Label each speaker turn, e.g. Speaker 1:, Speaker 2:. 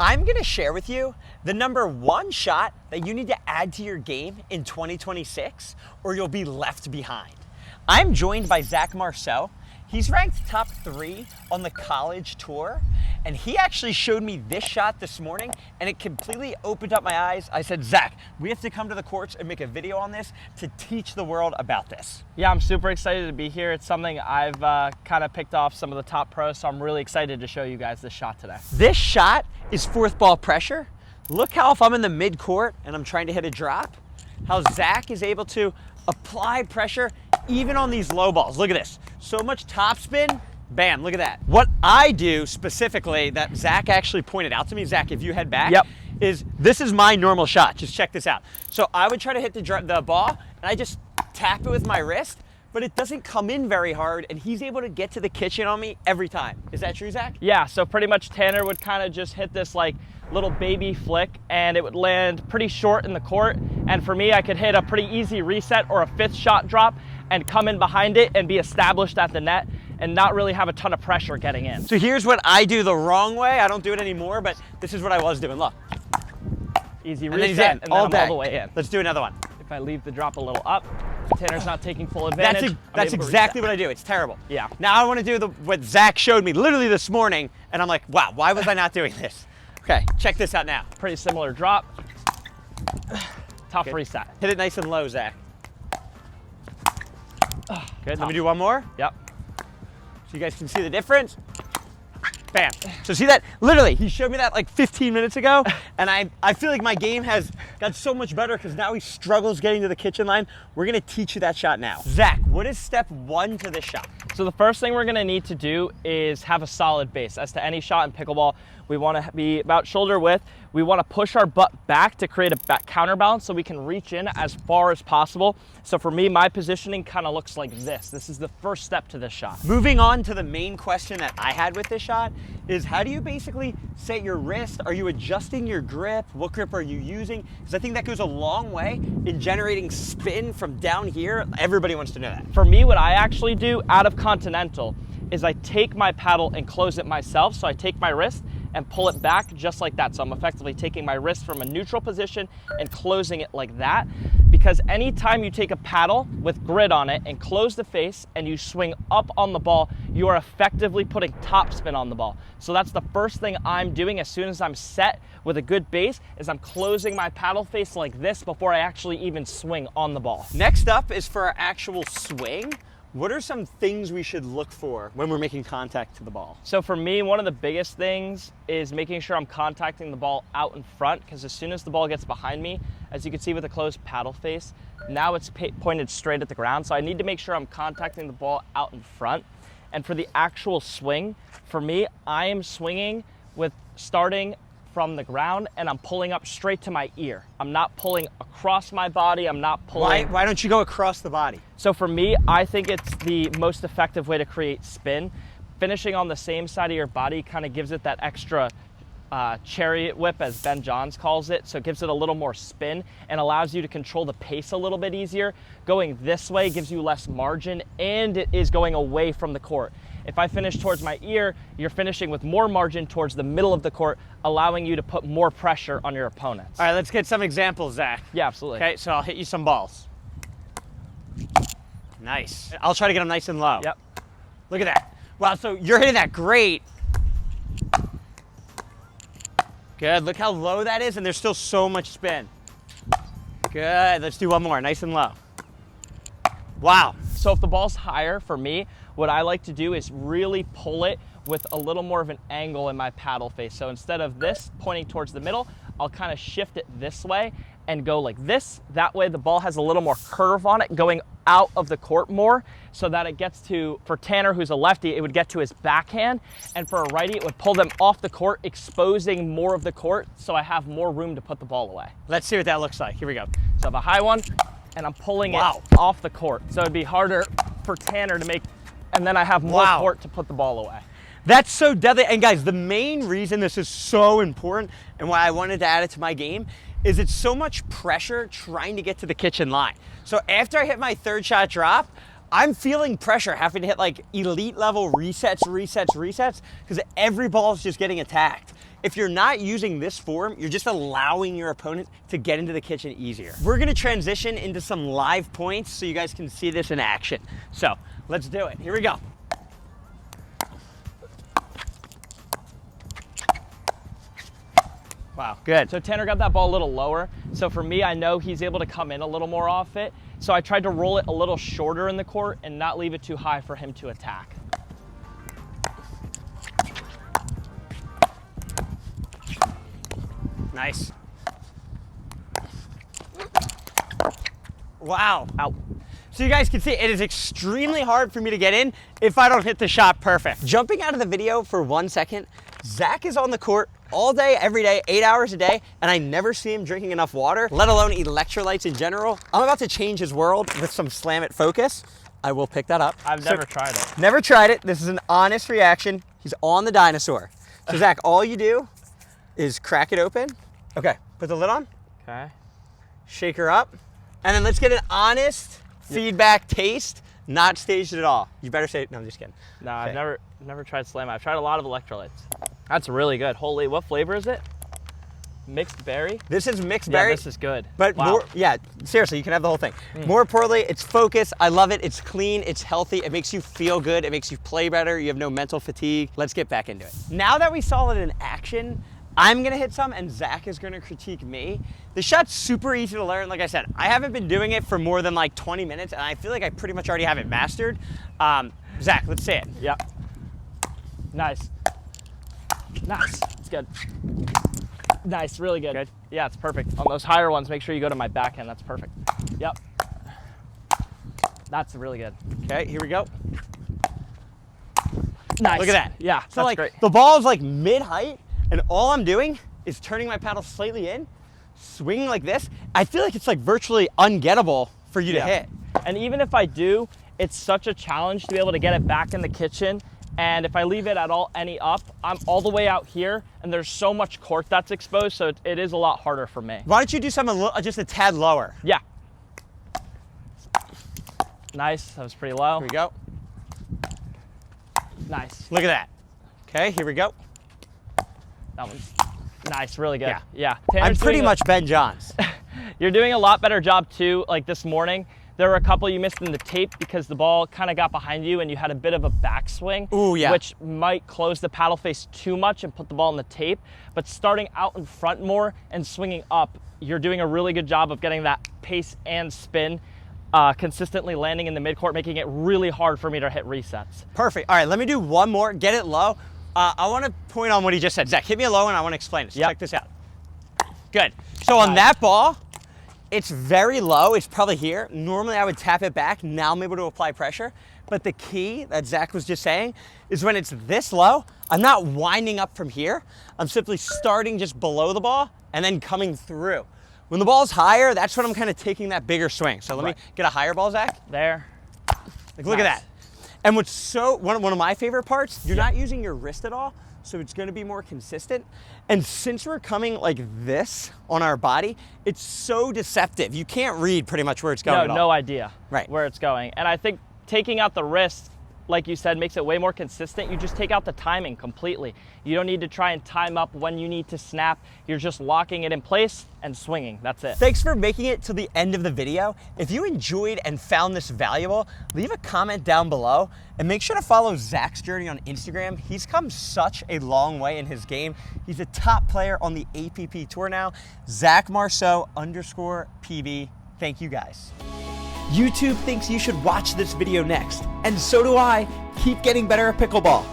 Speaker 1: I'm gonna share with you the #1 shot that you need to add to your game in 2026 or you'll be left behind. I'm joined by Marceu. He's ranked top 3 on the college tour, and he actually showed me this shot this morning, and it completely opened up my eyes. I said, Zach, we have to come to the courts and make a video on this to teach the world about this.
Speaker 2: Yeah, I'm super excited to be here. It's something I've kind of picked off some of the top pros, so I'm really excited to show you guys this shot today.
Speaker 1: This shot is 4th ball pressure. Look how if I'm in the mid-court and I'm trying to hit a drop, how Zach is able to apply pressure even on these low balls. Look at this. So much topspin, bam, look at that. What I do specifically that Zach actually pointed out to me, Zach, if you head back, is this is my normal shot. Just check this out. So I would try to hit the ball, and I just tap it with my wrist, but it doesn't come in very hard, and he's able to get to the kitchen on me every time. Is that true, Zach?
Speaker 2: Yeah, so pretty much Tanner would kind of just hit this like little baby flick, and it would land pretty short in the court. And for me, I could hit a pretty easy reset or a 5th shot drop and come in behind it and be established at the net and not really have a ton of pressure getting in.
Speaker 1: So here's what I do the wrong way. I don't do it anymore, but this is what I was doing. Look.
Speaker 2: Easy
Speaker 1: And
Speaker 2: reset,
Speaker 1: then
Speaker 2: and then I'm all the way in.
Speaker 1: Let's do another one.
Speaker 2: If I leave the drop a little up, Tanner's not taking full advantage.
Speaker 1: That's exactly what I do. It's terrible.
Speaker 2: Yeah.
Speaker 1: Now I want to do what Zach showed me literally this morning, and I'm like, wow, why was I not doing this? Okay, check this out now.
Speaker 2: Pretty similar drop. Tough reset.
Speaker 1: Hit it nice and low, Zach. Good, let me do one more.
Speaker 2: Yep.
Speaker 1: So you guys can see the difference. Bam. So see that? Literally, he showed me that like 15 minutes ago, and I feel like my game has got so much better because now he struggles getting to the kitchen line. We're gonna teach you that shot now. Zach, what is step 1 to this shot?
Speaker 2: So the first thing we're gonna need to do is have a solid base. As to any shot in pickleball, we wanna be about shoulder width. We wanna push our butt back to create a counterbalance so we can reach in as far as possible. So for me, my positioning kinda looks like this. This is the first step to this shot.
Speaker 1: Moving on to the main question that I had with this shot is how do you basically set your wrist? Are you adjusting your grip? What grip are you using? Because I think that goes a long way in generating spin from down here. Everybody wants to know that.
Speaker 2: For me, what I actually do out of continental is I take my paddle and close it myself. So I take my wrist and pull it back just like that. So I'm effectively taking my wrist from a neutral position and closing it like that. Because anytime you take a paddle with grid on it and close the face and you swing up on the ball, you are effectively putting topspin on the ball. So that's the first thing I'm doing as soon as I'm set with a good base is I'm closing my paddle face like this before I actually even swing on the ball.
Speaker 1: Next up is for our actual swing. What are some things we should look for when we're making contact to the ball?
Speaker 2: So for me, one of the biggest things is making sure I'm contacting the ball out in front, because as soon as the ball gets behind me, as you can see with the closed paddle face, now it's pointed straight at the ground. So I need to make sure I'm contacting the ball out in front. And for the actual swing, for me, I am swinging with starting from the ground and I'm pulling up straight to my ear. I'm not pulling across my body. I'm not pulling.
Speaker 1: Why don't you go across the body?
Speaker 2: So for me, I think it's the most effective way to create spin. Finishing on the same side of your body kind of gives it that extra chariot whip, as Ben Johns calls it. So it gives it a little more spin and allows you to control the pace a little bit easier. Going this way gives you less margin and it is going away from the court. If I finish towards my ear, you're finishing with more margin towards the middle of the court, allowing you to put more pressure on your opponents.
Speaker 1: All right, let's get some examples, Zach.
Speaker 2: Yeah, absolutely.
Speaker 1: Okay, so I'll hit you some balls. Nice. I'll try to get them nice and low.
Speaker 2: Yep.
Speaker 1: Look at that. Wow, so you're hitting that great. Good, look how low that is, and there's still so much spin. Good, let's do one more, nice and low. Wow.
Speaker 2: So if the ball's higher, for me, what I like to do is really pull it with a little more of an angle in my paddle face. So instead of this pointing towards the middle, I'll kind of shift it this way and go like this. That way the ball has a little more curve on it, going out of the court more, so that it gets to, for Tanner, who's a lefty, it would get to his backhand, and for a righty, it would pull them off the court, exposing more of the court, so I have more room to put the ball away.
Speaker 1: Let's see what that looks like. Here we go.
Speaker 2: So I have a high one, and I'm pulling it off the court. So it'd be harder for Tanner to make, and then I have more court to put the ball away.
Speaker 1: That's so deadly. And guys, the main reason this is so important and why I wanted to add it to my game is it's so much pressure trying to get to the kitchen line. So after I hit my 3rd shot drop, I'm feeling pressure having to hit like elite level resets, because every ball is just getting attacked. If you're not using this form, you're just allowing your opponent to get into the kitchen easier. We're gonna transition into some live points so you guys can see this in action. So let's do it. Here we go. Wow, good.
Speaker 2: So Tanner got that ball a little lower. So for me, I know he's able to come in a little more off it. So I tried to roll it a little shorter in the court and not leave it too high for him to attack.
Speaker 1: Nice. Wow.
Speaker 2: Out.
Speaker 1: So you guys can see it is extremely hard for me to get in if I don't hit the shot perfect. Jumping out of the video for 1 second, Zach is on the court all day, every day, 8 hours a day, and I never see him drinking enough water, let alone electrolytes in general. I'm about to change his world with some Slam It Focus. I will pick that up.
Speaker 2: I've never tried it.
Speaker 1: Never tried it. This is an honest reaction. He's on the dinosaur. So Zach, all you do is crack it open. Okay, put the lid on.
Speaker 2: Okay.
Speaker 1: Shake her up. And then let's get an honest feedback taste, not staged at all. You better say, no, I'm just kidding.
Speaker 2: No,
Speaker 1: Okay.
Speaker 2: I've never tried Slam. I've tried a lot of electrolytes. That's really good. Holy, what flavor is it? Mixed berry?
Speaker 1: This is mixed berry.
Speaker 2: Yeah, this is good.
Speaker 1: But
Speaker 2: wow.
Speaker 1: more, yeah, seriously, you can have the whole thing. More importantly, it's focused. I love it. It's clean. It's healthy. It makes you feel good. It makes you play better. You have no mental fatigue. Let's get back into it. Now that we saw it in action, I'm gonna hit some and Zach is gonna critique me. The shot's super easy to learn. Like I said, I haven't been doing it for more than like 20 minutes and I feel like I pretty much already have it mastered. Zach, let's see it.
Speaker 2: Yeah. Nice. Nice. It's good. Nice, really good.
Speaker 1: Good.
Speaker 2: Yeah, it's perfect. On those higher ones, make sure you go to my backhand. That's perfect. Yep. That's really good.
Speaker 1: Okay, here we go.
Speaker 2: Nice.
Speaker 1: Look at that.
Speaker 2: Yeah,
Speaker 1: So
Speaker 2: that's
Speaker 1: like
Speaker 2: great.
Speaker 1: the ball is like mid-height and all I'm doing is turning my paddle slightly in, swinging like this. I feel like it's like virtually ungettable for you to hit.
Speaker 2: And even if I do, it's such a challenge to be able to get it back in the kitchen. And if I leave it at all any up, I'm all the way out here and there's so much court that's exposed, so it is a lot harder for me.
Speaker 1: Why don't you do something just a tad lower?
Speaker 2: Yeah. Nice, that was pretty low.
Speaker 1: Here we go.
Speaker 2: Nice.
Speaker 1: Look at that. Okay, here we go.
Speaker 2: That one's nice, really good.
Speaker 1: Yeah.
Speaker 2: Yeah.
Speaker 1: I'm
Speaker 2: Tanner's
Speaker 1: pretty
Speaker 2: doing
Speaker 1: much Ben Johns.
Speaker 2: You're doing a lot better job too, like this morning. There were a couple you missed in the tape because the ball kind of got behind you and you had a bit of a backswing,
Speaker 1: Ooh, yeah.
Speaker 2: which might close the paddle face too much and put the ball in the tape. But starting out in front more and swinging up, you're doing a really good job of getting that pace and spin consistently landing in the midcourt, making it really hard for me to hit resets.
Speaker 1: Perfect. All right, let me do one more, get it low. I want to point on what he just said. Zach, hit me low and I want to explain it. So check this out. Good. So on that ball, it's very low. It's probably here. Normally I would tap it back. Now I'm able to apply pressure. But the key that Zach was just saying is when it's this low, I'm not winding up from here. I'm simply starting just below the ball and then coming through. When the ball's higher, that's when I'm kind of taking that bigger swing. So let me get a higher ball, Zach.
Speaker 2: There.
Speaker 1: Like, look at that. And what's so, one of my favorite parts, you're not using your wrist at all, so it's gonna be more consistent. And since we're coming like this on our body, it's so deceptive. You can't read pretty much where it's going at all.
Speaker 2: No idea
Speaker 1: Right.
Speaker 2: where it's going. And I think taking out the wrist, like you said, makes it way more consistent. You just take out the timing completely. You don't need to try and time up when you need to snap. You're just locking it in place and swinging. That's it.
Speaker 1: Thanks for making it to the end of the video. If you enjoyed and found this valuable, leave a comment down below and make sure to follow Zach's journey on Instagram. He's come such a long way in his game. He's a top player on the APP tour now. Zach Marceu _PB. Thank you guys. YouTube thinks you should watch this video next, and so do I. Keep getting better at pickleball.